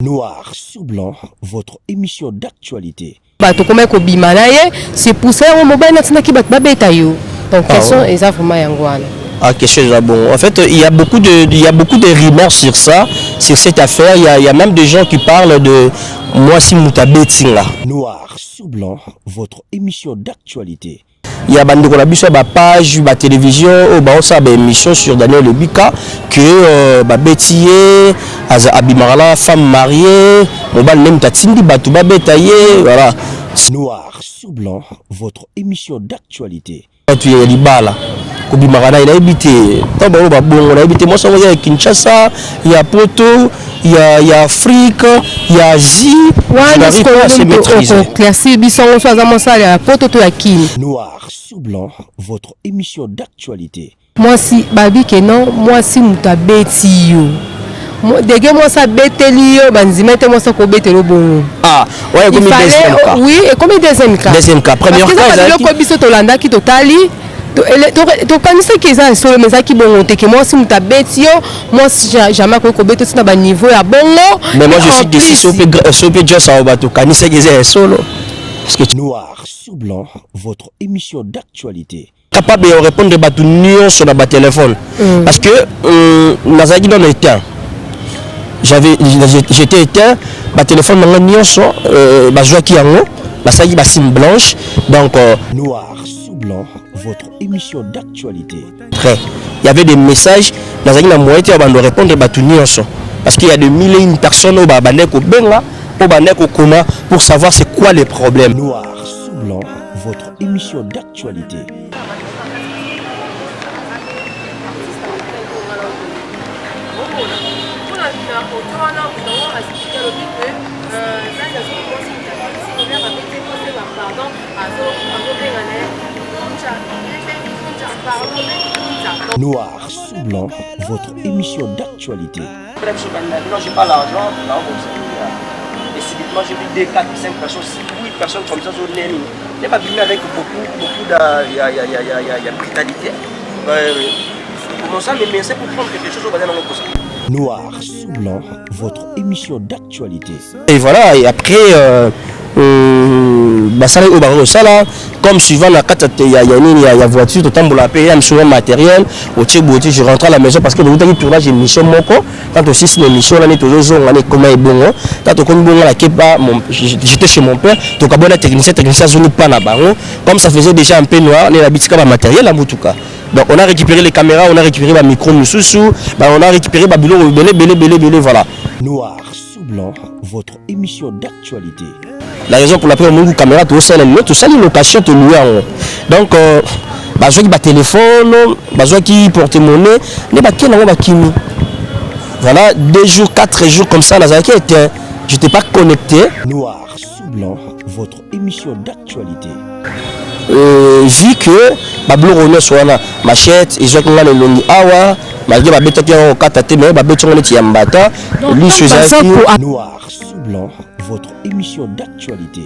Noir sur blanc, votre émission d'actualité. Bato comme c'est pour ça on mobile natina ki bato babeta yo. Donc question eza vraiment yangwana. Ah, question déjà bon. En fait, il y a beaucoup de rumeurs sur ça, sur cette affaire. Il y a même des gens qui parlent de moi si Mutabetinga. Noir sur blanc, votre émission d'actualité. Il y a bande la biso ba page ba télévision ou ba ça ba émission sur Daniel Lebika que ba betiye aza abimarala femme mariée mobile nem tatindi batu ba betaye voilà. Noir sur blanc, votre émission d'actualité. Tu es libala kobimarala il a habité tant ba ba bon on a habité moi ça il y a Kinshasa, il y a Poto, il y a Afrique, il y a Asie. N'arrive pas à se maîtriser. Noir sur blanc, votre émission d'actualité. Moi si babi que non, moi si mutabeti yo. Dès moi ça betelio, banzimete moi ça ko betelo bon. Ah, ouais, comme deuxième cas. Oui, et comme deuxième cas. Deuxième cas, premier cas. Parce que ça ko biso tolanda ki totali. To kanisa que ça solo mais ça qui bon que moi si mutabeti yo, moi si jamais ko beto na ba niveau ya bongo. Mais moi je suis déçu sur peut dire ça au bateau kanisa que c'est solo. Parce que Noir sur blanc, votre émission d'actualité. Capable de répondre à bateau nuance sur la téléphone. Parce que nazaki dans le temps. J'étais éteint, ma téléphone m'a nuance ma joie qui en haut, ma saille ma sim blanche. Donc Noir sur blanc, votre émission d'actualité. Très. Il y avait des messages, nazaki na moitié avant de répondre à bateau nuance. Parce qu'il y a des milliers de personnes au Babaneko Benga, au Babaneko Koma pour savoir c'est quoi les problèmes. Noir sur blanc, votre émission d'actualité. Noir sur blanc, votre émission d'actualité. Non, j'ai pas l'argent, et subitement j'ai vu 2, 4, 5 personnes, 8 personnes comme ça sur le nez. Il n'est pas venu avec beaucoup de brutalité. Comment ça, mais c'est pour prendre quelque chose au bas de Noir sur blanc, votre émission d'actualité. Et voilà, et après, comme suivant la carte, il y a voiture, tout le temps, il y a un matériel, je rentre à la maison parce que nous avons tournage une mission moko. Quand aussi c'est une mission, on est toujours on est comme bon. Quand j'étais chez mon père, donc à technicien zone pas là-bas. Comme ça faisait déjà un peu noir, on a habitué à matériel à Moutuka. Donc on a récupéré les caméras, on a récupéré le micro Moussoussou, on a récupéré Babylon, belé, voilà. Noir sur blanc, votre émission d'actualité. La raison pour laquelle on a une caméra, tout ça, une location, tout loué. Donc, besoin qui téléphone, besoin qui porte-monnaie, n'est pas quel qui voilà, 2 jours, 4 jours comme ça, je n'étais pas connecté. Noir sur blanc, votre émission d'actualité. Vu que Bablo René soit là, machette, ils ont le longi awa, malgré ma bête qui est au katate, mais ma bête qui est en bata, lui je Noir sur blanc, votre émission d'actualité.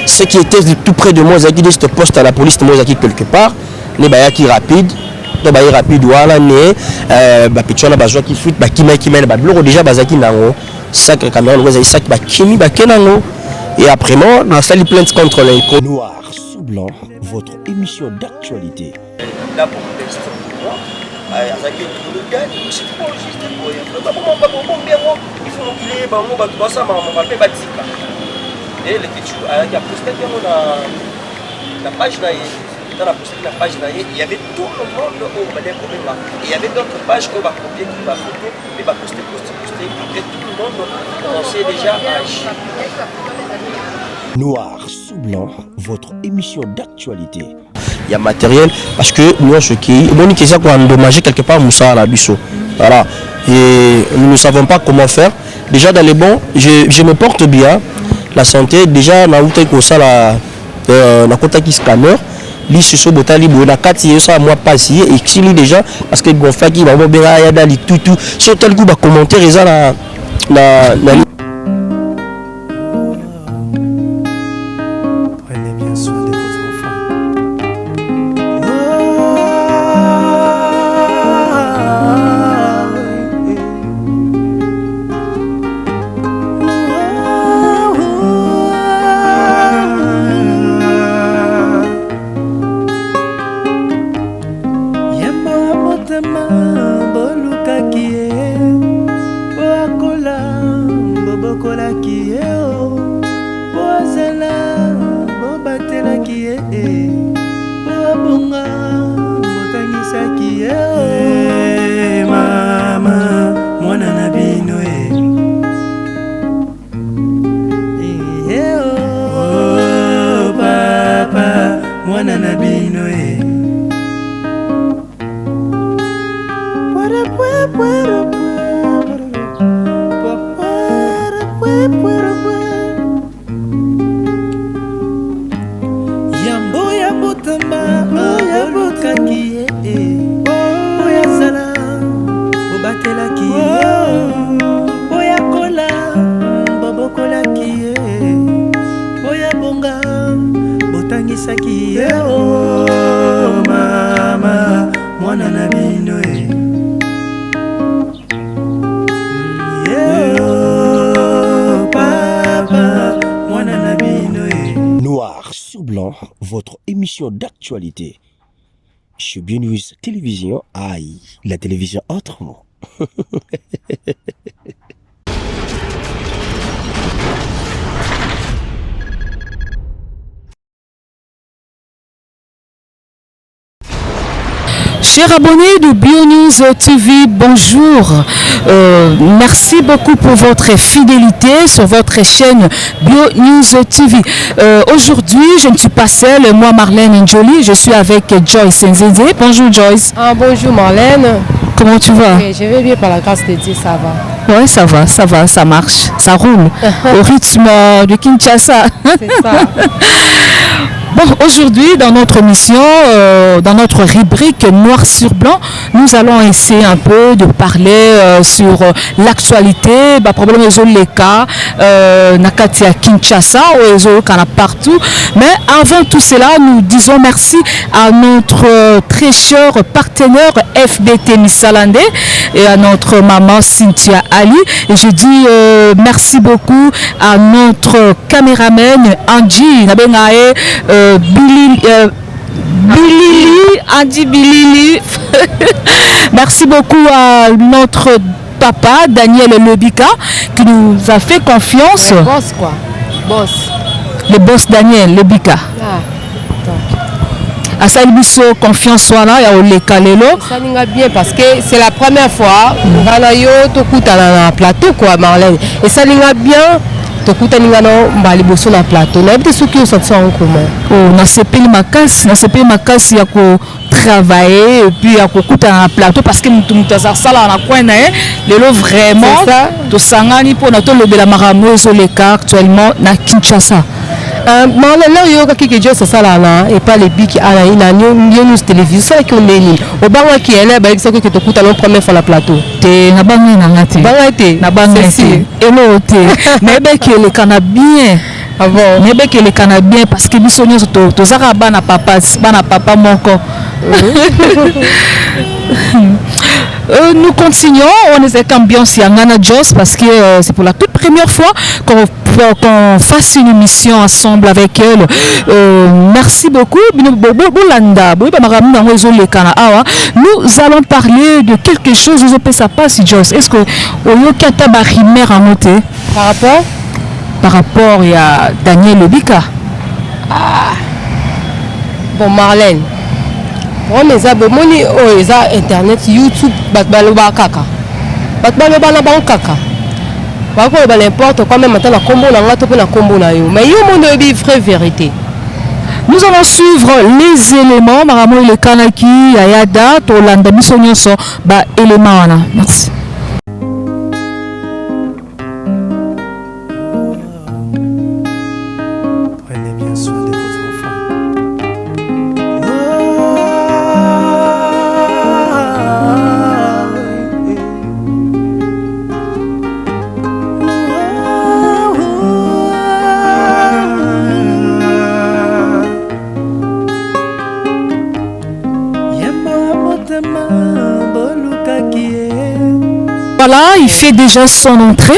Ce qui était tout près de moi, Zaki de ce poste à la police, moi Zaki quelque part, les bayaki rapide, donc bayi rapide voilà né, bapitchona bazwa qui fuit, bakima qui mène bablo déjà bazaki nango, sacré caméra, nous avons sac bakimi bakenango, et après moi, on a sali plainte contre les Noir sur blanc, votre émission d'actualité. Là pour moi, Zaki le gars, c'est pas juste pour il faut enculer, on ça, on va faire batika. Et le petit il y a posté la page dans la postée la page il y avait tout le monde au problème là. Et il y avait d'autres pages où on va copier qui va photo, mais va poster. Et tout le monde commençait déjà à agir. Noir sous blanc, votre émission d'actualité. Il y a matériel parce que nous ce qui est ça qu'on a endommagé quelque part Moussa à la Bissau. Voilà. Et nous ne savons pas comment faire. Déjà dans les bons, je me porte bien. La santé, déjà, na outé ko ça na kota qui scanner, li sur botali bona kati ça moi passer et xili déjà parce que gonfa qui va bien ya dali tout sur tel coup ba commentaire ça la prenez bien soin de vos enfants. botangisaki ye o bozala bobatelaki ye bobonga botangisaki ye o mama mwana na bino o papa mwana na bino yambo ya botamba ya bokaki oya zala bobatelaki oya kola bobokolaki oya bonga botangisaki o mama mwana na bino Noir sur blanc, votre émission d'actualité. Chez Bionews Télévision, aïe, la télévision autrement. Chers abonnés de BioNews TV, bonjour. Merci beaucoup pour votre fidélité sur votre chaîne BioNews TV. Aujourd'hui, je ne suis pas seule, moi Marlène Njoli, je suis avec Joyce Nzeze. Bonjour Joyce. Bonjour Marlène. Comment tu vas? Okay, je vais bien par la grâce de Dieu, ça va. Oui, ça va, ça marche, ça roule. Au rythme de Kinshasa. C'est ça. Bon, aujourd'hui, dans notre émission, dans notre rubrique Noir sur blanc, nous allons essayer un peu de parler sur l'actualité, problème les cas, Nakati à Kinshasa, ou partout. Mais avant tout cela, nous disons merci à notre très cher partenaire FBT Missalande et à notre maman Cynthia Ali. Et je dis merci beaucoup à notre caméraman Angie Nabengae, Andy Bilili. Merci beaucoup à notre papa Daniel Lebika qui nous a fait confiance. Le boss quoi? Boss. Le boss Daniel Lebika. À ça, il confiance soit là, il y a le calelo. Ça n'ira bien parce que c'est la première fois Ganayo Tokuta na plateau quoi Marlène. Et ça n'ira bien. Tokuta n'ingano mbali bosso na plateau. Na bité ceux qui ont sorti en commun. Oh, na CP makas ya ko travailler et puis ya ko kuta na plateau parce que mutu za sala na coin na lelo vraiment to sangani pour na to lobela makambo zo le cas actuellement na Kinshasa. Marlène là yo kaki ke c'est ça là et pas les biki ala ina news télévision ça qui on neni obanga ki ele ba biso ke tokuta no première fois la plateau te na bangi na ngati na bangi elo te mais que le kana bien avant mais que le kana bien parce que biso nyo to zaka bana papa moko. Nous continuons, on est avec ambiance Yangana Jos parce que c'est pour la toute première fois qu'on fasse une émission ensemble avec elle. Merci beaucoup. Nous allons parler de quelque chose. Je peux ça pas si Jos. Est-ce que Oyokata Barimer a noté par rapport à Daniel Lebika? Bon Marlène. On les a bomoni internet YouTube batbaloba kaka batbaloba na ban kaka bako ba n'importe quoi même maintenant combo na ngato pe na combo na yo mais yo monde bi vraie vérité. Nous allons suivre les éléments maramo le kanaki ayada to landa bisonyoso ba éléments wana. Merci. Prenez bien soin de vos enfants. Voilà, il fait déjà son entrée.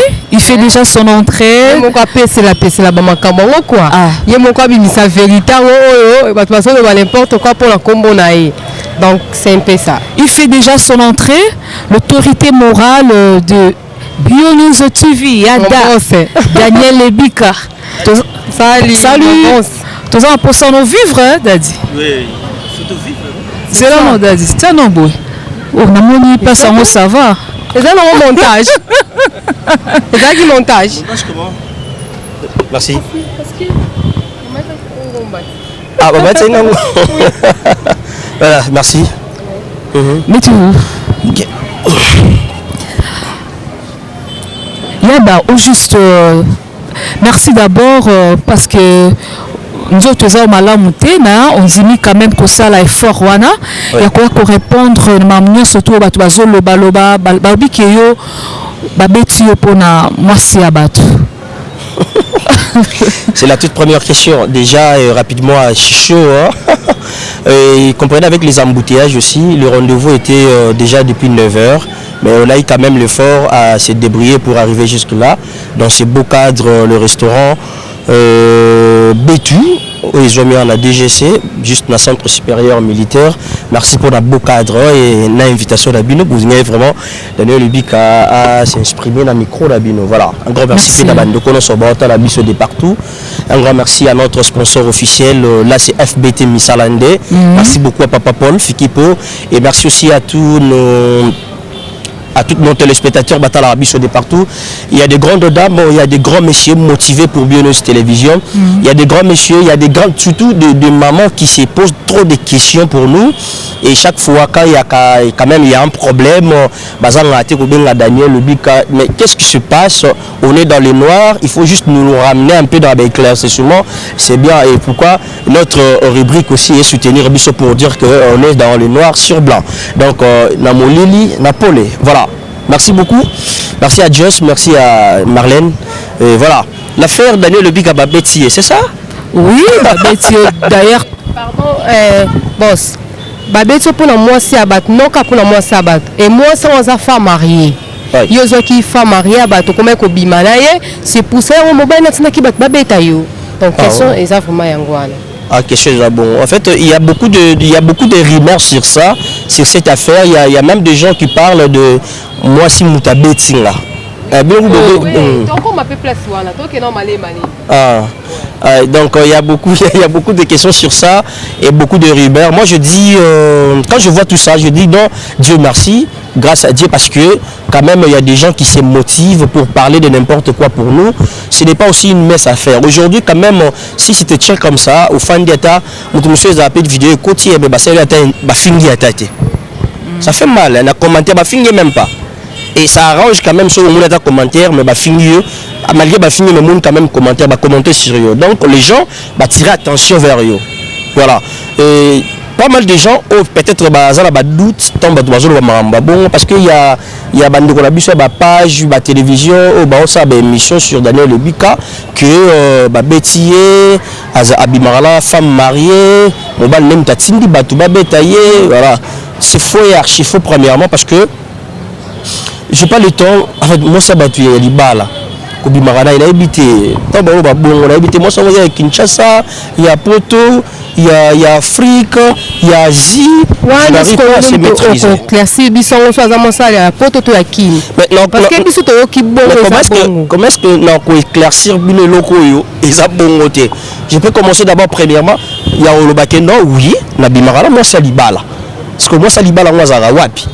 Mon capé c'est la maman Kamongo quoi. Il y a mon capé sa vérité de toute façon de n'importe quoi pour la combo naïe. Donc c'est un peu ça. Il fait déjà son entrée. L'autorité morale de Bio News TV, Yada, Daniel Lebika. Salut. Tous en pensant nos vivre, Daddy. Oui, surtout vivre. C'est là, non, Daddy. C'est un boy. Oh, on a mon personne, ça va. C'est ça, non, montage. C'est ça qui montage. Montage comment? Merci. Parce que. Ah, bah, c'est non. Voilà, merci. Mettez-vous. Ok. Yaba, au juste, merci d'abord parce que nous autres au Malamouté, on dit quand même que ça là est fort wana. Il y a quoi qu'on répondre mamien surtout au batuazo le baloba balbi keyo babetio pona moi si abatu. C'est la toute première question. Déjà, rapidement, chaud. Hein? Et comprenez avec les embouteillages aussi, le rendez-vous était déjà depuis 9h. Mais on a eu quand même l'effort à se débrouiller pour arriver jusque-là. Dans ce beau cadre, le restaurant Bétu, où ils ont mis en la DGC, juste dans le centre supérieur militaire. Merci pour le beau cadre et l'invitation d'Abino. Vous avez vraiment Daniel Lubic à s'exprimer dans le micro d'Abino. Voilà, un grand merci à la de partout. Un grand merci à notre sponsor officiel, là c'est FBT Missalandé. Merci beaucoup à Papa Paul, Fikipo, et merci aussi à tous nos téléspectateurs Batala Abisso de partout. Il y a des grandes dames, il y a des grands messieurs motivés pour Bio News Télévision. Il y a des grands messieurs, il y a des grands, surtout de mamans qui se posent trop de questions pour nous. Et chaque fois quand il y a un problème, Daniel Lebika, mais qu'est-ce qui se passe? On est dans les noirs, il faut juste nous ramener un peu dans l'éclaircissement. C'est bien. Et pourquoi notre rubrique aussi est soutenir Abisso pour dire qu'on est dans les noirs sur blanc. Donc, Namolili, Napolé. Voilà. Merci beaucoup. Merci à Joss, merci à Marlène. Et voilà. L'affaire Daniel Lebika Babetier, c'est ça? Oui, Babetier. D'ailleurs. Pardon, boss. Babetier pour moi c'est abat, non qu'à pour moi c'est abat. Et moi c'est une femme mariée. Yo qui femme mariée abat, comme un bimanaye, c'est pour ça on mobile n'a qui bat babeta yo. Donc question est ça vraiment yangwana. Ah, quelque chose de bon. En fait, il y a beaucoup de rumeurs sur ça, sur cette affaire. Il y a même des gens qui parlent de moi si Mouta Betting là. Donc on m'appelle place voilà, donc non malé. Donc il y a beaucoup de questions sur ça et beaucoup de rumeurs. Moi je dis quand je vois tout ça, je dis non, Dieu merci, grâce à Dieu, parce que quand même il y a des gens qui se motivent pour parler de n'importe quoi pour nous. Ce n'est pas aussi une messe à faire. Aujourd'hui quand même, si c'était cher comme ça, au fan d'état, monsieur a appelé vidéo côté et ça fait mal, on a commenté, même pas. Et ça arrange quand même sur le monde commentaire, mais malgré le monde quand même commenter sur eux. Donc les gens tirer attention vers eux. Voilà. Et pas mal de gens peut-être doute parce qu'il y a la page, la télévision, une émission sur Daniel Lebika que Bétier, Abimarala, femme mariée, même Tatindi, voilà. C'est faux et archi faux premièrement parce que j'ai pas le temps avec moi ça battu il y a des balles Kobi Marana il a habité on a habité moi ça il y a Kinshasa il y a Poto il y a Afrique il y a Asie je n'arrive pas à se maîtriser classique bisson ça ça ça il y a Poto to Akini parce que bisson to qui bon comment est-ce que non ko éclaircir bino loko yo et ça bon côté je peux commencer d'abord premièrement il y a Olobakendo oui na Bimarana moi ça libala parce que moi ça libala moi za wapi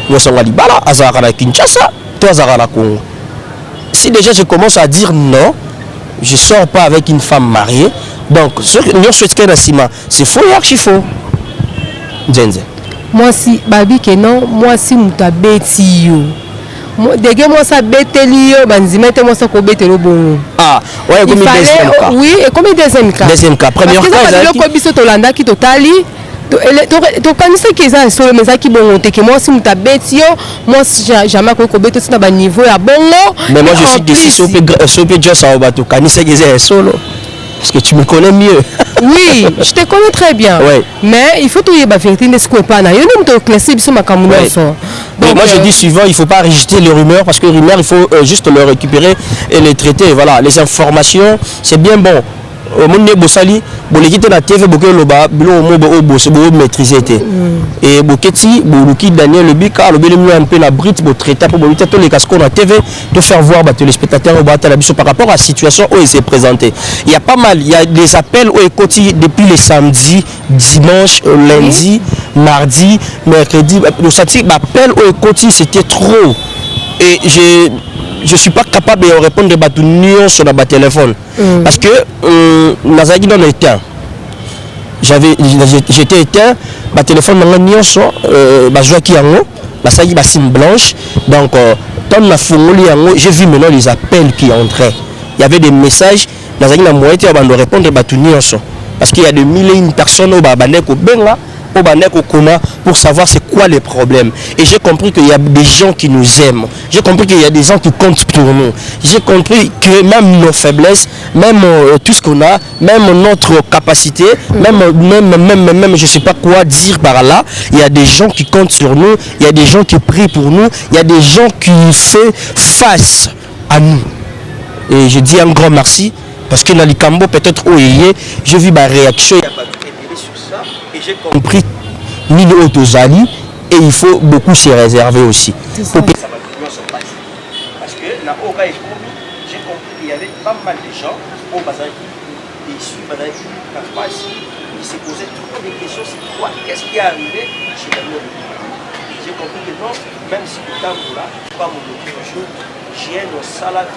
moi ça libala azara na Kinshasa toi azara na Congo. Si déjà je commence à dire non, je ne sors pas avec une femme mariée, donc ce que nous souhaitons c'est faux et archi faux. Moi si babi que non, moi si muta beti yo. Dès moi ça beteli yo, banzimete moi ça ko betelo bon. Ah, ouais, comme deuxième cas. Oui, et comme deuxième cas. Deuxième cas, premier cas. Parce que ça ko biso to landa ki totali. Tu connais que ça sur le message qui bon que moi si muta beti yo, moi jamais ko beto na ba niveau ya bongo. Mais moi je suis déçu sur pe Dieu ça va tout connais que c'est solo. Parce que tu me connais mieux. Oui, je te connais très bien. Ouais. Mais il faut tout y avoir vérité ne se pas na. Yo nem to classer biso makamuno so. Donc moi je dis suivant, il faut pas rejeter les rumeurs parce que les rumeurs il faut juste les récupérer et les traiter. Voilà, les informations, c'est bien bon. monde bosali bolekite na TV boke loba bilo mo bo bosse bo maîtriser té et boketi boluki Daniel Lebika lobeli mu un peu na Brit bo traiter pour bolita to les cascos na TV de faire voir ba téléspectateurs ba la biso par rapport à la situation où il s'est présenté. Il y a pas mal, il y a des appels au Ekoti depuis les samedis, dimanche, lundi, mardi, mercredi. Le samedi appel au Ekoti c'était trop et je suis pas capable de répondre à tout sur le téléphone parce que nazaki dans le temps j'étais éteint le téléphone m'a nyonso bazwaki yango basaki ba sim blanche donc tant na fongoli yango j'ai vu maintenant les appels qui entraient, il y avait des messages nazaki na moitié avant de répondre à tout nyonso parce qu'il y a des milliers de personnes au babandeko benga pour savoir c'est quoi les problèmes. Et j'ai compris qu'il y a des gens qui nous aiment. J'ai compris qu'il y a des gens qui comptent pour nous. J'ai compris que même nos faiblesses, même tout ce qu'on a, même notre capacité, même je sais pas quoi dire par là, il y a des gens qui comptent sur nous, il y a des gens qui prient pour nous, il y a des gens qui font face à nous. Et je dis un grand merci parce que dans les Cambo peut-être j'ai vu ma réaction. Et j'ai compris ni de Otozali et il faut beaucoup se réserver aussi. Parce que j'ai compris qu'il y avait pas mal de gens au bazar issus ils se posaient toujours des questions, c'est quoi, qu'est-ce qui est arrivé chez Daniel. J'ai compris que non, même si le temps là, pas mon jour, j'ai un salade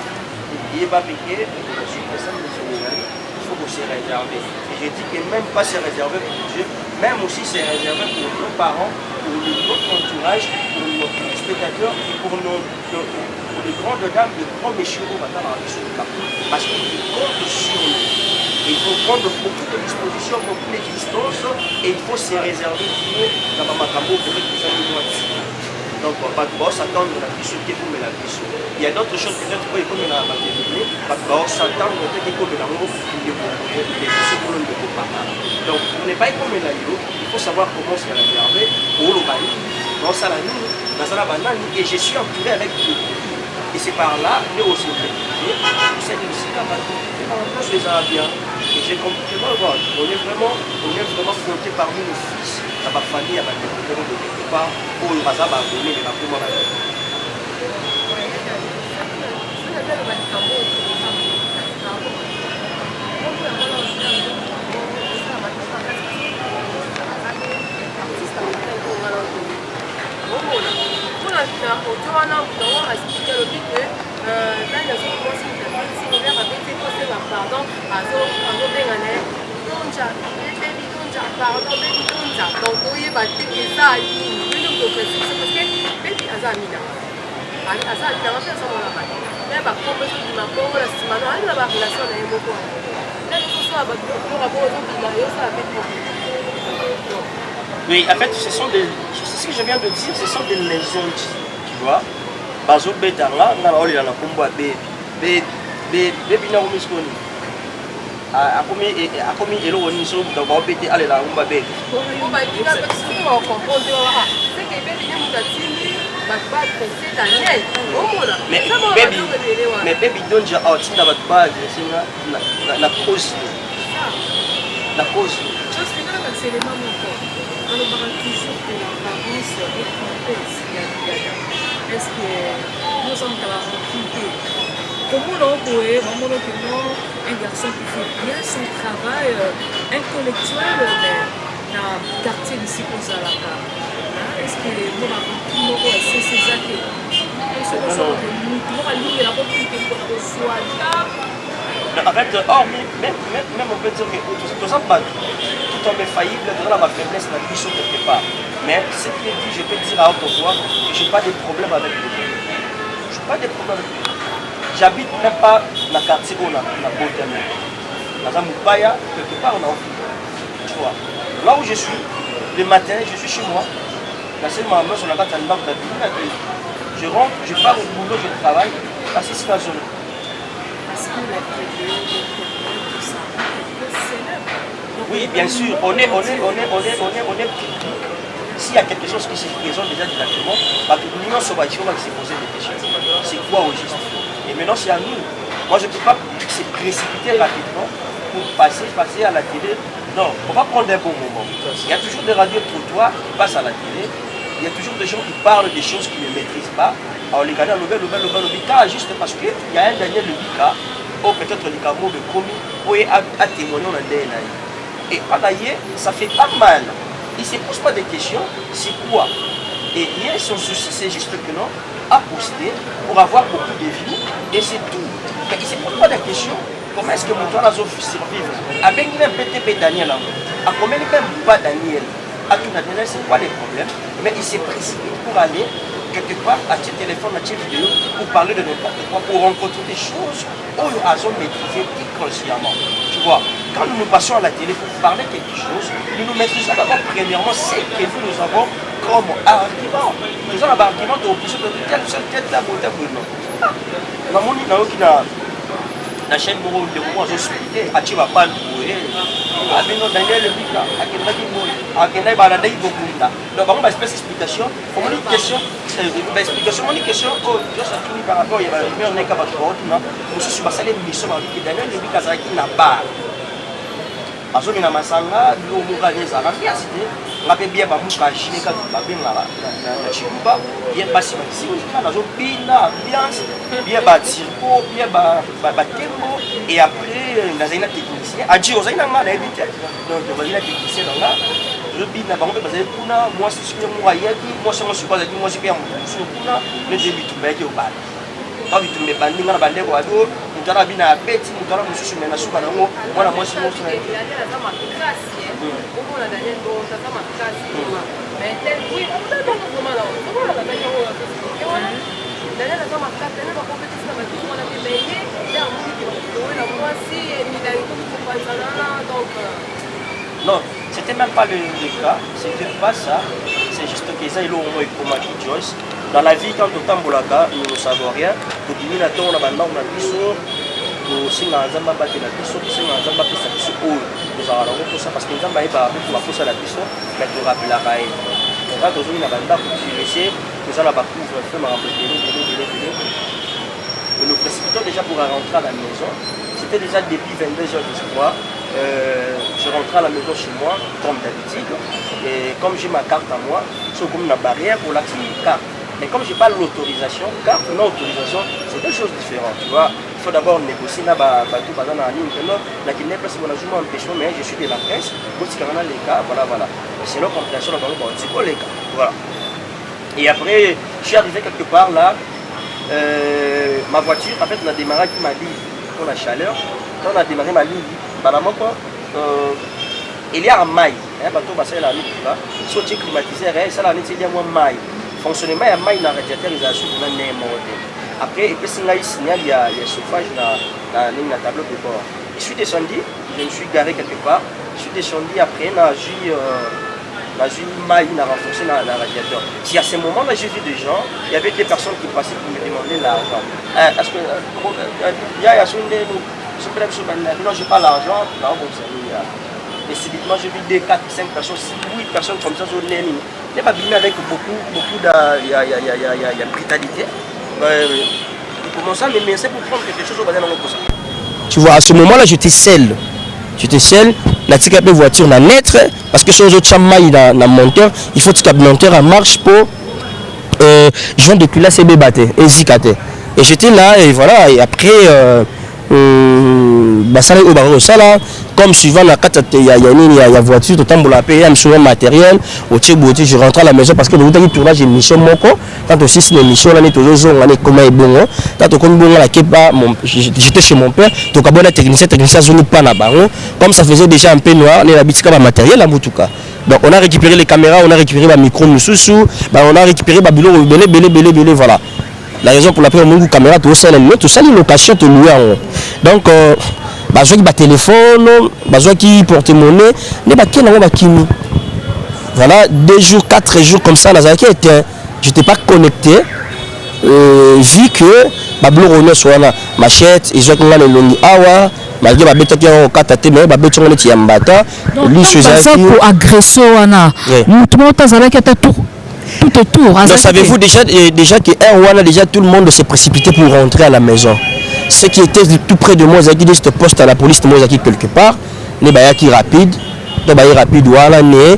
et il va payer, il faut se réserver. Et je dis que même pas se réserver pour Dieu, même aussi c'est réservé pour nos parents, pour notre entourage, pour nos spectateurs et pour les grandes dames, les grands messieurs au matin parce qu'ils comptent sur nous. Et il faut prendre beaucoup de dispositions, beaucoup de distances et il faut se réserver pour dans ma cambo pour que ça nous voit. Donc, on va s'attendre à la puissance qui est pour la puissance. Il y a d'autres choses peut-être qu'il faut la matérialité, on va s'attendre à ce qu'il faut la mot pour le pas. Donc, on n'est pas comme la il faut savoir comment se réserver pour le bail, dans sa ligne, dans la banane, et je suis entouré avec tout. Et c'est par là, mais aussi, c'est aussi la je les ai bien. Et j'ai compris que on est vraiment compté parmi nos fils, à ma famille, à ma famille, de quelque part, pour le bazar, à donner les rapports à la vie. Oui, en fait, ce sont des. Ce que je viens de dire, ce sont des légendes, tu vois. Bazo Betanga, on a la combat baby na umiskoni. Akomi elo woni so da ba bete ale la umba be. Ko ba dinga ba so ko comprendre wa. C'est que baby nyamu ta tindi ba ba c'est Daniel. Mais baby donja outinda ba ba singa la cause. La cause. Juste que c'est les mamans quoi. On va toujours que l'apparence est complexe. Est-ce que nous sommes capables de quitter? Comment on peut vraiment un garçon qui fait bien son travail intellectuel dans le quartier d'ici pour Zalaka? Est-ce que nous avons c'est ça que est-ce que nous avons ligne la possibilité pour le soir? En fait, même on peut dire que tout ça, tout homme est faillible, dans ma faiblesse, la vie sur quelque part. Mais ce qui est dit, je peux dire à haute voix que je n'ai pas de problème avec lui. Je n'ai pas de problème avec lui. J'habite même pas dans le quartier où on a beauté. Dans un moupaya, quelque part, on a envie. Tu vois. Là où je suis, le matin, je suis chez moi. La seule maman, sur la carte, elle marque la vie. Je rentre, je pars au boulot, je travaille. Assis sur la zone. Oui, bien sûr, on est. S'il y a quelque chose qui se présente déjà directement, l'union sauvage va se poser des questions. C'est quoi au juste? Et maintenant, c'est à nous. Moi, je ne peux pas se précipiter rapidement pour pour passer à la télé. Non, on va prendre un bon moment. Il y a toujours des radios trottoirs qui passent à la télé. Il y a toujours des gens qui parlent des choses qu'ils ne maîtrisent pas. Alors les gars, le juste parce qu'il y a un Daniel Lubika, ou peut-être les Camo de commis, pour témoigner dans DNA. Et d'ailleurs, ça fait pas mal. Il ne se pose pas de questions, c'est quoi? Et hier, son souci, c'est juste que non, à poster pour avoir beaucoup de vues, et c'est tout. Mais il ne se pose pas de questions. Comment est-ce que mon temps a survivre? Avec un PTP Daniel, à combien même pas Daniel? À tout Daniel, c'est quoi les problèmes? Mais il s'est précipité pour aller quelque part à tes téléphones, à tes vidéos, pour parler de n'importe quoi, pour rencontrer des choses où ils ont maîtrisé inconsciemment. Tu vois, quand nous nous passons à la télé pour parler quelque chose, nous maîtrisons d'abord premièrement ce que nous avons comme argument. Nous avons un argument de l'opposition de telle la beauté pour nous. La chaîne de moi, je suis à Chivapal pour Abino Daniel Lubika, à Kenai Baladei Bokunda. Donc, on va faire explication. On a une question, je sais tout par rapport, il y a un mec à votre autre, je suis passé à l'émission avec Daniel Lubika, ça qui n'a pas. Azomi na masanga lo mukane zaka fiasite ngape bia ba mukashi ka ba benga na chibuba bia basi basi na zo pina ambiance bia ba circo bia ba tempo et après na zaina technicien aji ozaina ngana ebite donc bazina technicien nga je pina ba mpe bazai kuna moi je suis moi yaki moi je suis pas moi je suis bien sur kuna le début tout ba ke obala quand tu me bandi ngana bande ko ado mutara bina beti mutara mususu mena suka nango mwana mwasi mwasi na non, c'était même pas le cas, c'était pas ça, c'est juste que ça il a pour Maki Joyce. Dans la vie, quand on tamboulaka, nous ne savons rien. Nous disons que nous avons nous singa nzamba bate na biso singa nzamba pesa biso oyo tozala nango posa parce que nzamba yeba baposa na biso mais torapelaka ye donc tozongi na bandako essayer tozala bacouvre-feu makambo ebele. Nous précipitons déjà pour rentrer à la maison. C'était déjà depuis 22h du soir. Je rentrais à la maison chez moi comme d'habitude et comme j'ai ma carte à moi c'est comme une barrière pour l'activer carte. Mais comme je n'ai pas l'autorisation, carte non autorisation, c'est deux choses différentes. Tu vois, il faut d'abord négocier là, tout dans la ligne. La Guinée, parce qu'on a joué en pécho, mais je suis de la presse. Les cas, voilà. C'est leur compréhension, c'est quoi les cas? Voilà. Et après, je suis arrivé quelque part là. Ma voiture, en fait, on a démarré avec ma ligne pour la chaleur. Quand on a démarré ma ligne, il y a un maille. Bateau, c'est la ligne là. Si on est climatisé, c'est la ligne, il y a un maille. Fonctionnement il y a maille dans radiateur ils sont dans les montés après et puis il signal il y a chauffage dans la tableau de bord. Je suis descendu, je me suis garé quelque part, je suis descendu après la maille n'a renforcé dans la radiateur. Si à ce moment là j'ai vu des gens, il y avait des personnes qui passaient pour me demander l'argent. Est-ce que il y a non j'ai pas l'argent non bon ça et subitement j'ai vu des 4, 5 personnes, 6, 8 personnes comme ça sur les lignes. Il n'est pas venu avec beaucoup de brutalité. Il commençait à me menacer pour prendre quelque chose au bazar pour ça. Tu vois, à ce moment-là, j'étais seul. La tika pe voiture na naître parce que sur autres chamaï na monteur, il faut que tu monteur en marche pour joindre depuis là c'est bébaté et zikate. Et j'étais là et voilà et après basala au barreau ça là comme suivant la carte il y a voiture tout temps pour la payer un matériel au Tchébouti je rentre à la maison parce que le tournage émission moko quand aussi c'est une émission là toujours on est comme est bon quand on comme bon la kepa j'étais chez mon père donc à bon technicien zone pas na baro comme ça faisait déjà un peu noir les habitika ba matériel à mutuka donc on a récupéré les caméras on a récupéré ba micro mususu on a récupéré ba bilo belé voilà. La raison pour laquelle on a une caméra, tout ça, une location, tout loué. Donc, besoin de téléphone, besoin de porte-monnaie, voilà, 2 jours, 4 jours comme ça, je n'étais pas connecté, vu que Bablo soit là, machette, ils ont les longi awa, malgré la bête qui est au kata, mais la bête qui est en bata, lui, je suis pour agresser, tout le monde a tout. Tout autour. Donc savez-vous déjà qu'un Wana déjà tout le monde s'est précipité pour rentrer à la maison. Ce qui était tout près de moi, Zaki, de ce poste à la police, moi, Zaki, quelque part, les bayaki rapide. Donc, rapide, voilà, né,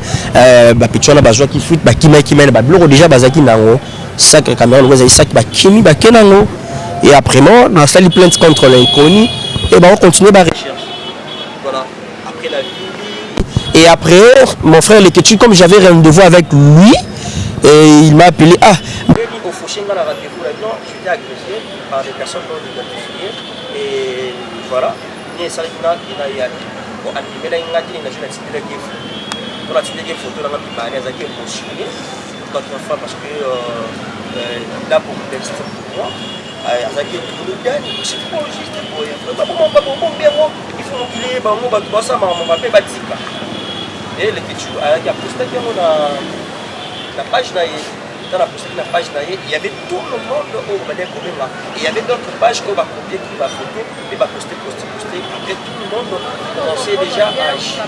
Pichona, Bazoa qui fuit, qui mène, déjà, Bazaki, Nango, sac, caméra, le sac, Kimi, Bakenango. Et après, moi, on a fait les plaintes contre l'inconnu, et on continue la recherche. Voilà, après la vie. Et après, mon frère, comme j'avais rendez-vous avec lui, et il m'a appelé, au Fouché, on a rendez-vous là-dedans, je suis agressé par des personnes non identifiées, et voilà, il y a ça qui n'a bon, animé là, il y a une photo là, il émotionné, parce que il a beaucoup d'extra pour moi. C'est trop juste pour il faut qu'il et les questions, il y a posté la page dans la page il y avait tout le monde au Madinkomema. Il y avait d'autres pages qui va copier qui va photo et va poster. Après tout le monde commençait déjà à agir.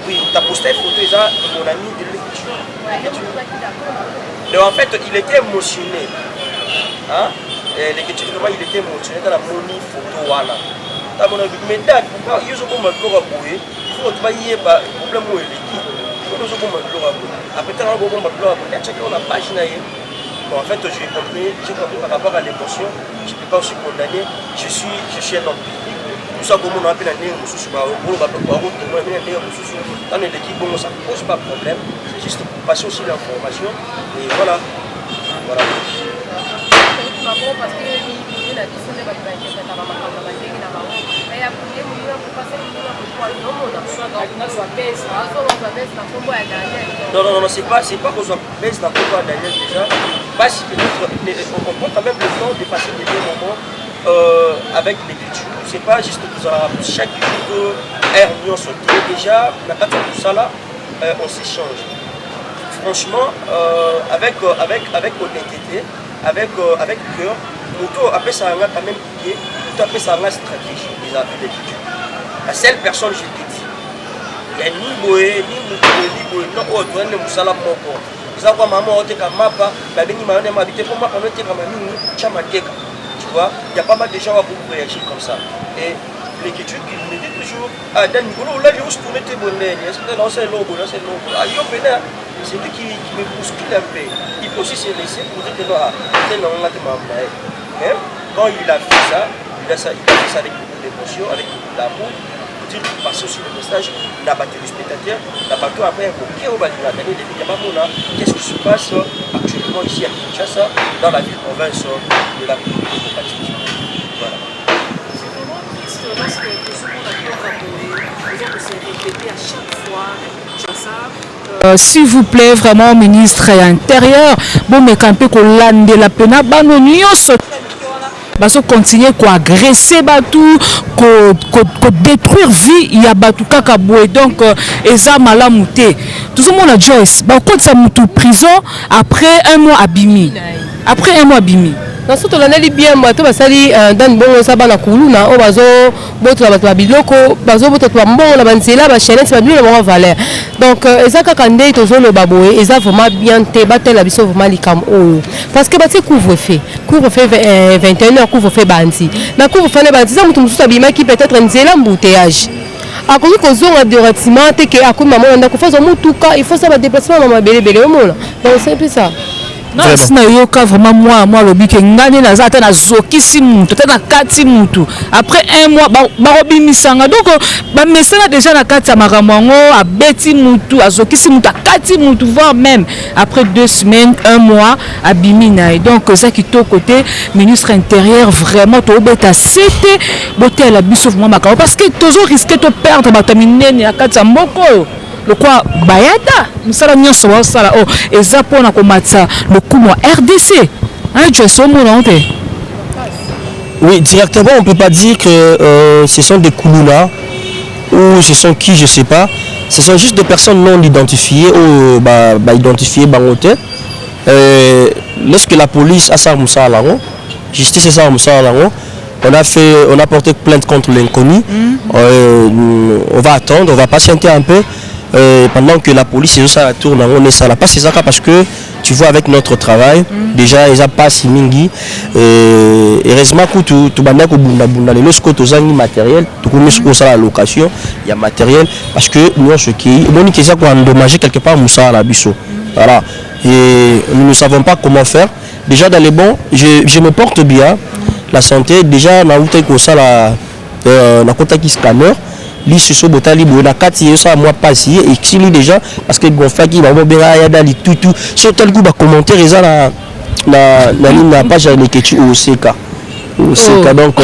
Oui, tu as posté une photo, ça, mon ami de l'écriture. En fait, il était émotionné. Hein? L'écriture, il était émotionné dans la moni photo. Voilà. Mais pourquoi il y a un problème il faut travailler par le problème où il est. Après, on a page. Bon, en fait, j'ai compris par rapport à l'émotion, je ne peux pas aussi condamner. Je suis un homme public. Tout ça, comme on a appelé un néo, ça ne pose pas de problème. C'est juste pour passer aussi l'information. Et voilà. Non, c'est pas qu'on soit baisse dans le combat Daniel déjà. On prend quand même le temps de passer des moments avec l'écriture. C'est pas juste que chaque jour réunion sauter déjà, tout ça là, on s'échange. Franchement, avec honnêteté, avec cœur, après ça a quand même pied, après ça a une stratégie vis-à-vis de l'écriture. La seule personne, je te dis, il y a ni boé, ni boé, non, oh, tu as un moussala moko. Ça va, maman, on te mapa, la béni m'a habité pour moi, on te kamani, chamateka. Tu vois, il y a pas mal de gens à beaucoup réagir comme ça. Et l'écriture qui me dit toujours, ah, Dan Nicolas, là, il y a aussi tourné tes bonnets, c'est un logo, là, c'est un logo. Ah, yo, c'est lui qui me bouscule un peu. Il peut aussi se laisser pour dire que non, c'est non, on a été mamma. Mais quand il a fait ça, il a fait ça avec beaucoup d'émotion, avec beaucoup d'amour. Pour dire passer aussi le message, n'a pas de spectateur, n'a pas tout après un au Balina. Qu'est-ce qui se passe actuellement ici à Kinshasa, dans la ville province de la République démocratique. Voilà. C'est vraiment triste parce que ce qu'on a pu rappeler, que c'est répété à chaque fois à Kinshasa. S'il vous plaît, vraiment, ministre intérieur, bon, mais quand on lande la pena, on baso continuer ko agresser batu ko détruire vie ya batu kaka boy donc eza malamu te tout le monde a Joyce ba ko sa mutu prison après un mois abimi dans ce temps-là, il bien moi tout basali dans bon ça bana kuluna o bazo boto bato babiloko bazo boto to mbongo na banzela ba chaîne ba lui le valeur donc ezaka kande tozo le baboé eza vraiment bien te batela biso vraiment likam o parce que bati couvre-feu 21h couvre-feu bandi na couvre-feu bandi ça mutu mususu abima qui peut-être nzela mbouteillage akoki kozonga directement te ke akumi maman on a kofaza mutuka il faut ça ba déplacement mama belebele o mona donc c'est plus ça. Non, c'est vraiment moi le que ngani na zata na zokisi mutu tena kati mutu après un mois barobi misanga donc ba mesana déjà na kati ya maramongo abeti mutu azokisi mutu kati mutu voire même après 2 semaines 1 mois abimi na donc ça qui to côté ministre intérieur vraiment to beta c'était boté la biso vraiment makao parce que toujours risquer de perdre bataminene na kati ya mboko le quoi bayata musala nyonso wa sala oh eza pona komatsa le coup RDC hein tu es son nom. Oui, directement on peut pas dire que ce sont des Koulouna ou ce sont qui je sais pas, ce sont juste des personnes non identifiées ou identifiées bangote. Lorsque la police a ça Moussa Alango, justice ça Moussa Alango, on a porté plainte contre l'inconnu. On va attendre, on va patienter un peu. Pendant que la police ça tourne on est ça là pas c'est ça parce que tu vois, avec notre travail, déjà, ils ont pas si mingi. Heureusement que tu bandes au bunda les lorsque tu as matériel, tu connais ce que ça la location, il y a matériel parce que nous ce qui, on dit que ça qu'on endommagé quelque part Moussa à la biso. Voilà. Et nous ne savons pas comment faire. Déjà dans les bons, je me porte bien. La santé, déjà, na outé que ça la côté qui scanner. Li ce botali bo na kati ça moi passé et qui déjà parce que gonfa qui va bien ya dali tout sur tel coup ba commentaire ça la ligne la page avec que tu au CK donc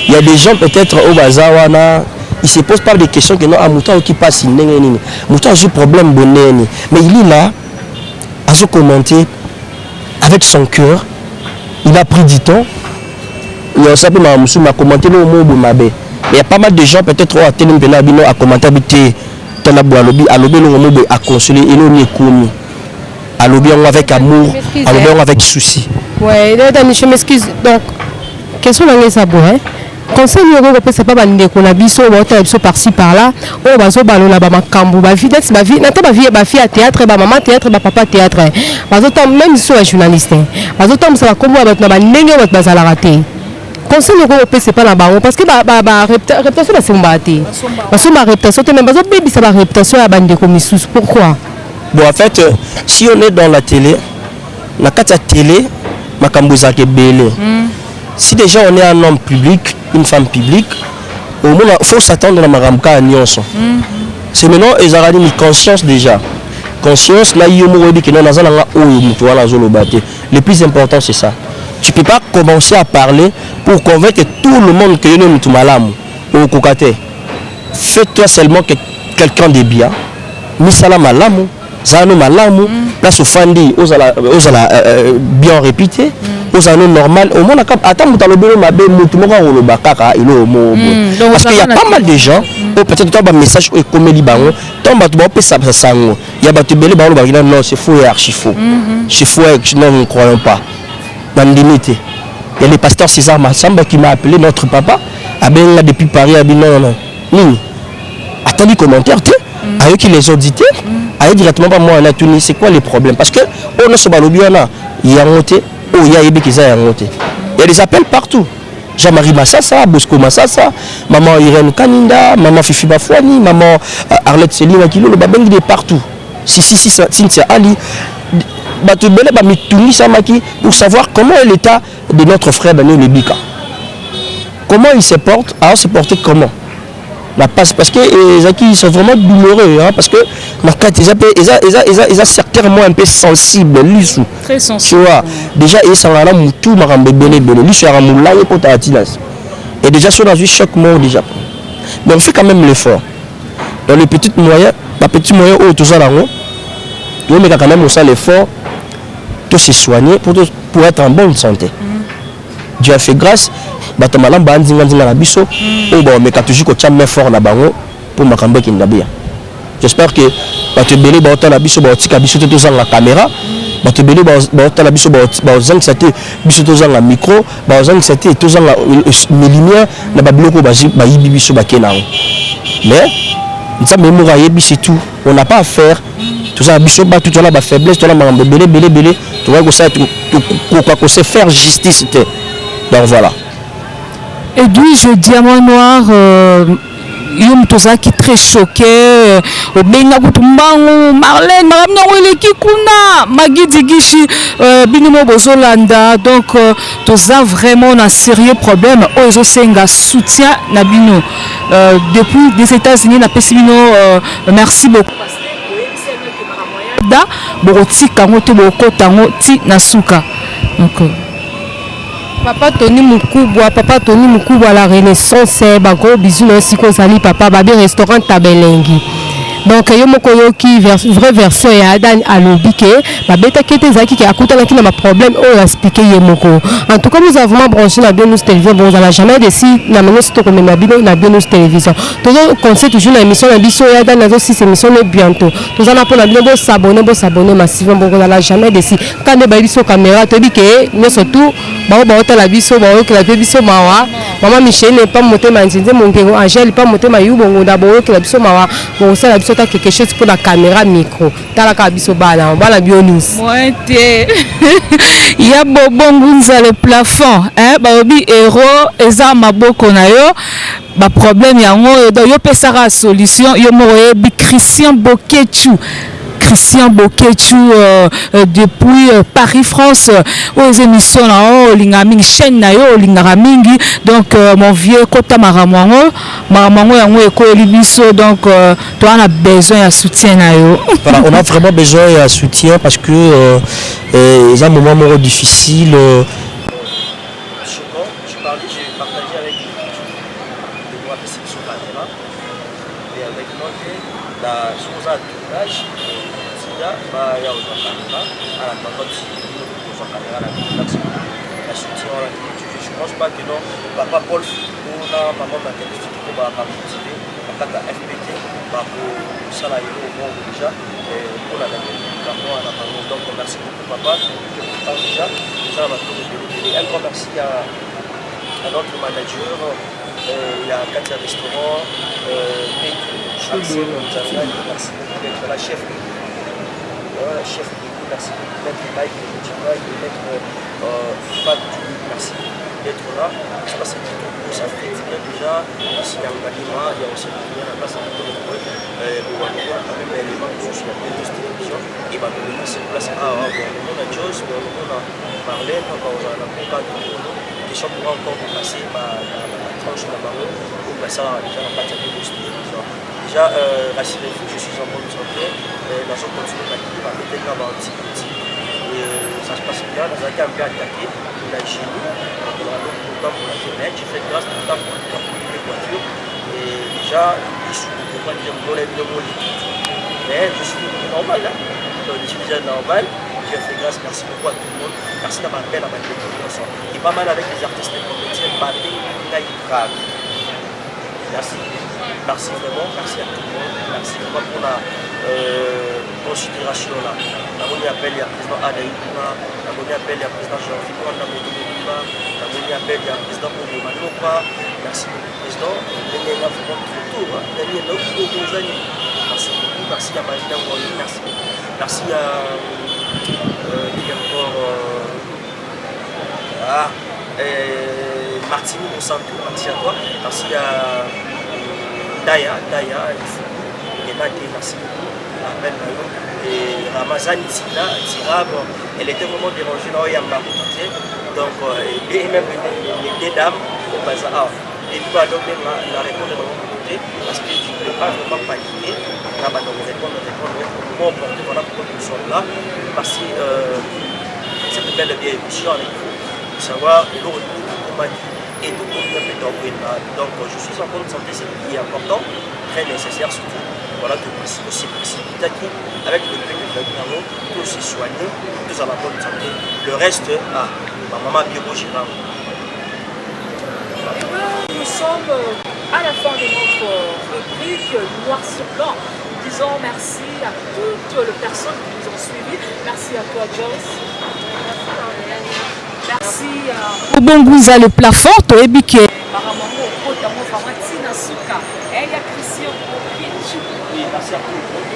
il y a des gens peut-être au bazawana ils se posent pas des questions que non à mouton qui passe nini mouton j'ai problème bonné mais il est là à se commenter avec son cœur il a pris du temps il a sapé m'a commenté le mot boumabé. Il y a pas mal de gens peut-être à commenter à consoler et nous commis à l'objet avec amour à l'objet avec souci. Ouais, je m'excuse. Donc question là ça bon hein. Conseil numéro c'est pas bande qu'on a biso par-ci par-là. On va so balola ba makambo ba vie ba vie na ta ba vie à théâtre ba maman théâtre ba papa théâtre. Ba zo même so journaliste. Ba zo ça va comme ba na ndenge ba za la rater. Conseil numéro c'est pas là-bas parce que réputation c'est mbaté. Parce que ma réputation même pas baby ça la réputation à bande comme sous. Pourquoi? Bon en fait si on est dans la télé, la carte télé makambo za ke belé. Si déjà on est un homme public, une femme publique, au moins il faut s'attendre à maramka à nyonso. C'est maintenant ils ont une conscience déjà. Conscience là il y a dit que non nazana nga oyo mutu wala zolo baté. Le plus important c'est ça. Tu peux pas commencer à parler pour convaincre tout le monde que nous sommes malamu au kokate. Fais-toi seulement que quelqu'un de bien. Misala malamu, zano malamu, place au fandi, aux bien réputé, aux anneaux normal. Au moins attends muta lobelo mabe mutu moko ngolo bakaka ilo mo. Parce qu'il y a pas mal de gens, peut-être toi un message au comédie bango, toi batu ba pesa sango. Il y a batu belé bango bakina non, c'est faux et archi faux. C'est faux et non nous ne croyons pas. Dans limité. Il y a le pasteur César Massamba qui m'a appelé notre papa. Là depuis Paris, a dit non. Attendez commentaire, avec qui les audités, avec directement pas moi on a tourné. C'est quoi les problèmes? Parce que on a ce balobiana, il y a monté, il y a Ebe qui a monté. Il y a des appels partout. Jean-Marie Massassa, Bosco Massassa, maman Irène Kaninda, maman Fifi Bafouani, maman Arlette Céline Akilo, le babeng il est partout. Si Cynthia Ali. Pour savoir comment est l'état de notre frère Daniel Lebika. Comment il se porte, alors se porter comment la passe parce que ils sont vraiment douloureux hein, parce que ils ont certainement un peu sensible très sensible. Tu vois déjà ils sont là tout marambe belé lui sur un moulin pour ta atinas et déjà sur dans un choc mort déjà mais on fait quand même l'effort dans les petits moyens où tout ça là on met quand même ça l'effort de se soigner pour être en bonne santé. Dieu a fait grâce. J'espère que la caméra micro mais on n'a pas à faire tout ça tout ça la faiblesse tout là tu vois que ça qu'on sait faire justice donc voilà. Et puis je diamant noir Yom Toza qui très choqué au benga kutumbangu Marlène maramna wele kikuna magidi gishi binimo bozolanda donc Toza vraiment un sérieux problème ozo senga soutien na bino depuis des États-Unis na pesibino merci beaucoup da bokotika ngote bokotango ti nasuka donc Papa Tony Mukubwa la Renaissance bako bisous aussi ko sali papa babi restaurant Tabelengi. Donc yo moko yo qui vraie version ya Dan alobike babeta kete zaki ki akutana ki na ma problème o expliquer ye moko. En tout cas nous avons vraiment branché la Bienous télévision bon on jamais déci na menos to comme na Bienous télévision. Tout conseil toujours la émission la biso ya Dan nazo si émission bientôt. Tout ça na pour la bien s'abonner massivement bon on jamais déci quand ne ba biso caméra to bi ke nous surtout ba la biso ba que la biso mawa maman Michel n'est pas monté manzinze mon ngego Angèle pas monté mayu bon da bo que la biso mawa bon ça la biso sota quelque chose pour la caméra micro tala ka biso bana bionis moi te il y a Bobongunza le plafond hein baobi héros eza maboko na yo ba problème yango do yo pesaka solution yo mo yebi Christian Bokechu depuis Paris-France aux émissions là lingaming chaîne na yo lingamingi donc mon vieux kota maramango yango ekoli biso donc tu as besoin de soutien na yo. Voilà, on a vraiment besoin de soutien parce que c'est un moment difficile. Je parlais, j'ai partagé avec de moi sur la caméra et avec la chose à tournage. Il y a aux caméras à la tendance aux caméras la soutien je pense pas que non papa Paul ou maman m'a difficulté pour motiver en tant que FPT pour ça là il est bon déjà pour la donc merci beaucoup papa déjà ça va un grand merci à notre manager il y a 4 restaurants merci d'être la chef la chef merci maître Mike maître Fatou merci d'être là je pense que ça fait bien déjà ici il y a Malima il y a aussi la place à pour quand même élément de télévision et va nous laisser place à on a Joss on a Marlène on a contact question pour encore passer ma tranche de la marron pour passer déjà la partie de télévision déjà rassurez-vous je suis en bonne santé dans son continent d'activité va peut-être avoir un petit ça se passe bien dans un cas bien attaqué on a chez nous on a beaucoup de temps pour la fenêtre j'ai fait grâce tout le temps pour les voitures et déjà je suis pour pas dire mon lèvre de mon lit mais je suis normal là donc je suis déjà normal j'ai fait grâce merci beaucoup à tout le monde merci d'avoir belle à ma découverte et pas mal avec les artistes et comédiens Babé Naïbrave merci merci vraiment merci à tout le monde merci vraiment pour la considération là. On appelle le président Adaïkouna, on appelle le président Jean-Philippe Ndamoutoumouba, on appelle le président Oumou Manopa. Merci beaucoup président. On est là pour notre tour. Merci beaucoup. Merci à Marina Moïse. Merci beaucoup. Merci à Martine Monsanto. Merci à toi. Merci à Daya. Merci beaucoup. Et Ramazan Tira, elle était vraiment dérangée là où il y a ma côté. Donc, et même les deux dames au bazar. Et tout à l'heure, la réponse est de mon côté parce que je ne peux pas vraiment paniquer. Là, donc, répondre, comment porter, voilà pourquoi nous sommes là. Parce que cette belle émission avec vous, savoir le retour de ma vie et tout pour bien plus là. Donc, je suis en bonne santé, c'est ce qui est important, très nécessaire surtout. Voilà que aussi précipité avec le prix de l'Agnamo, tout aussi soigné, tout à la bonne santé. Le reste, ma maman Bioko Gérard. Nous sommes à la fin de notre rubrique Noir sur Blanc. Nous disons merci à toutes les personnes qui nous ont suivis. Merci à toi, Joyce. Merci à Bobongunza le plafond, toi ébiqué. Maramango, Kotamou, Famatina Souka. Et il y a Christian Bokechu. Oui, merci à tout le monde.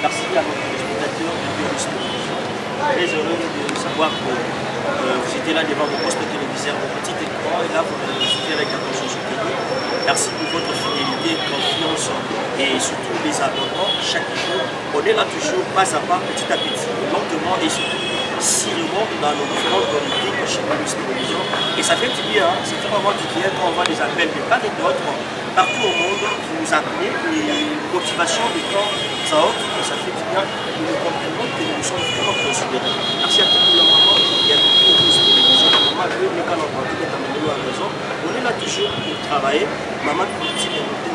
Merci à notre spectateur de Biorustélévision. Très heureux de savoir que vous étiez là devant vos postes téléviseurs, vos petits écrans, et là vous nous suivez avec attention soutenue. Merci pour votre fidélité, confiance et surtout les abonnements chaque jour. On est là toujours pas à pas, petit à petit, lentement et surtout sérieusement dans nos différentes politiques chez Biorustélévision. Et ça fait du bien, ça fait vraiment du bien quand on voit des appels de part et d'autre. Partout au monde, vous nous appelez, les motivations de temps à autre, et ça fait du bien, nous comprenons que nous sommes vraiment considérés. Merci à tout le monde, il y a beaucoup de télévision, maman, le cas dans le est amené à raison. On est là toujours pour travailler. Maman, continue de noter,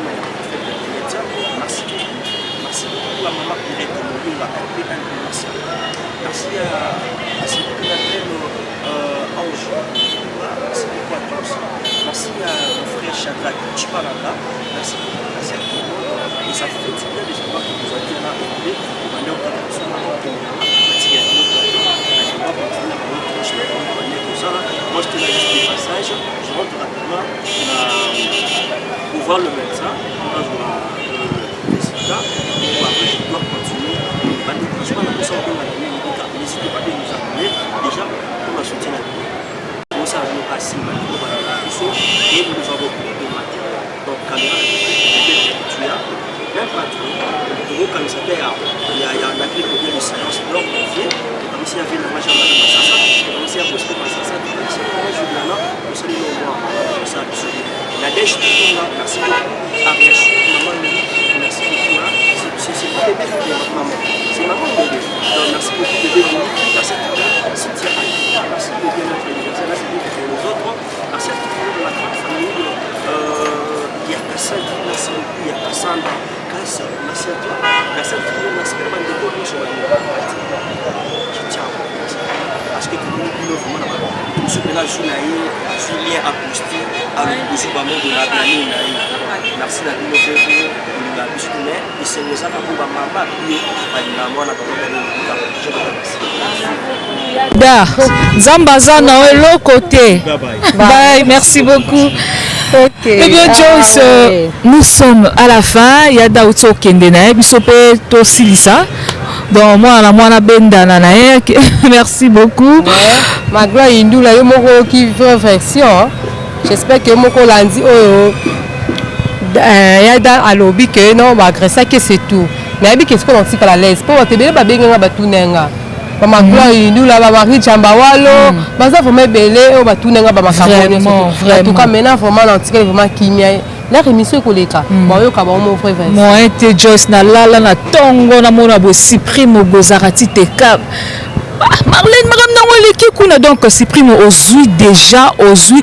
merci beaucoup. Merci beaucoup à maman qui est comme nous, merci. Merci à ce que nous appelons Ange. Merci beaucoup à tous. Merci à mon frère Chadrak Chiparanda. Merci beaucoup. Merci à tout le monde. Et ça fait du bien de savoir que vous avez là écouté. On est au Canada, on moi, je te laisse juste des passages. Je rentre rapidement pour voir le médecin, pour voir le résultat. N'hésitez pas à nous abonner déjà pour la soutien à nous. Pour ça, nous passons et nous avons beaucoup de matériel. Donc, caméra, tu as même pas tout. Comme ça, il y a la clé de silence, l'ordre de vie. Comme s'il y avait la majeure de ça, comme s'il y a posté par ça, comme s'il y a un jour là, nous sommes au moins. Ça, la dèche, merci beaucoup. Merci beaucoup. Merci beaucoup. C'est pas bébé de votre maman. C'est maman ou bébé. Donc, merci beaucoup de venir à cette soutien. Merci de bien notre anniversaire. Merci de faire les autres. À cette de la grande famille. Il y a Cassandra, merci beaucoup. Il y a Cassandra. Merci à toi. Merci à toi. Merci à toi. Je tiens. Parce que tout le monde vraiment tout ce que là je suis lien acoustique avec le supplément de la planète. Merci à tous les la biscuit et c'est nous ça pour maman puis la moi na Da, Zambaza na l'autre côté. Bye, merci beaucoup. Okay. Eh bien, Joyce, nous sommes à la fin. Il y a Daouto Kendena, Bisope Tosilisa. Donc, moi, la benda nanae. Merci beaucoup. Ma gloire, Indou, là, il qui fait réflexion. J'espère que mon lundi, il y a dans lobby que non, agressé que c'est tout. Mais il qu'est-ce qu'on dit par la laisse. Pour te bien, bien, bien, ma gloire, Indou, là, Marie Chambawalo, mais ça, faut me belé, on va tout n'enga, ma vraiment, en tout cas, maintenant, vraiment, l'antique, vraiment, kimia. La remise est collée. Moi, je Joyce na lala na tongo na mona bo supprime bozarati te cap. Marlène madame Nawaleki kuna donc supprime ozui déjà ozui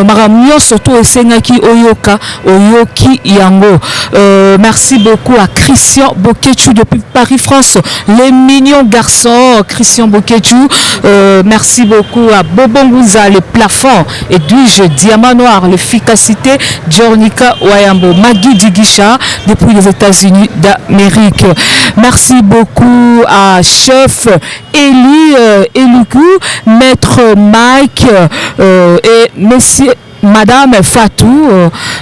maramio surtout esengaki oyoki yango. Merci beaucoup à Christian Bokechu depuis Paris France, les mignons garçons Christian Bokechu. Merci beaucoup à Bobongouza le plafond et je diamant noir l'efficacité Jornika Wayambo Magui Digisha depuis les États-Unis d'Amérique. Merci beaucoup à chef Eli Eluku, maître Mike et monsieur Madame Fatou,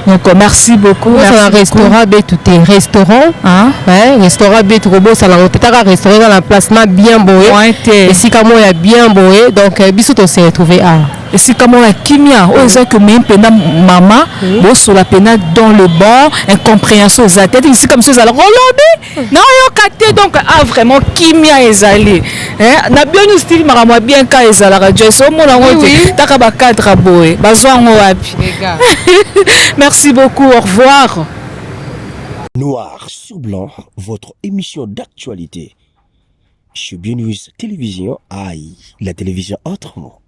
donc merci beaucoup. C'est un restaurant B2T, restaurant, hein, ouais, restaurant B2Robot, ça l'a peut-être restaurant dans l'emplacement bien boé. Et si comme il y a bien boé, donc bisous on s'est retrouvé à. Et si comme on a kimia, on sait que même pena maman, bon sur la pena dans le bon, incompréhension aux tête ici comme ça ça relobé. Non yo katé donc ah vraiment kimia ezali. Hein, na bien nous style maramo bien ka ezala radio so mon ngote takaba cadre boé. Bazwa ngo wapi. Merci beaucoup, au revoir. Noir sur blanc, votre émission d'actualité. Chez News Télévision, aïe, la télévision autrement.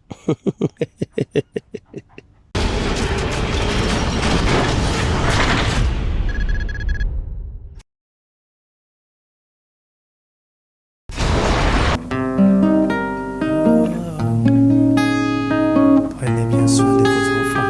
Prenez bien soin de vos enfants.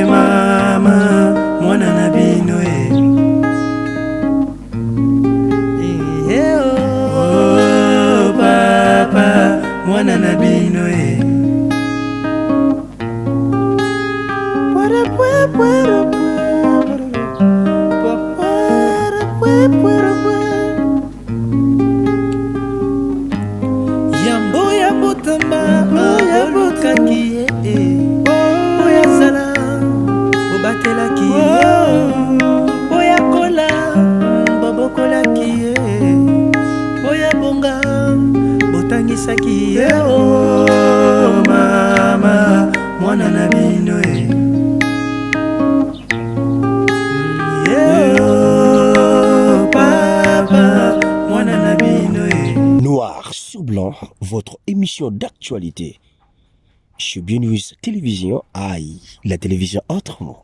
Mama, mwana na bino oh papa, mwana na bino Yambo ya botamba, ya bokaki oya zala, obatelaki oya kola, bobokolaki oya bonga, botangisaki oh mama, mwana na bino papa, mwana na bino Noir sur blanc, votre émission d'actualité. Chez News Télévision, aïe, la télévision autrement.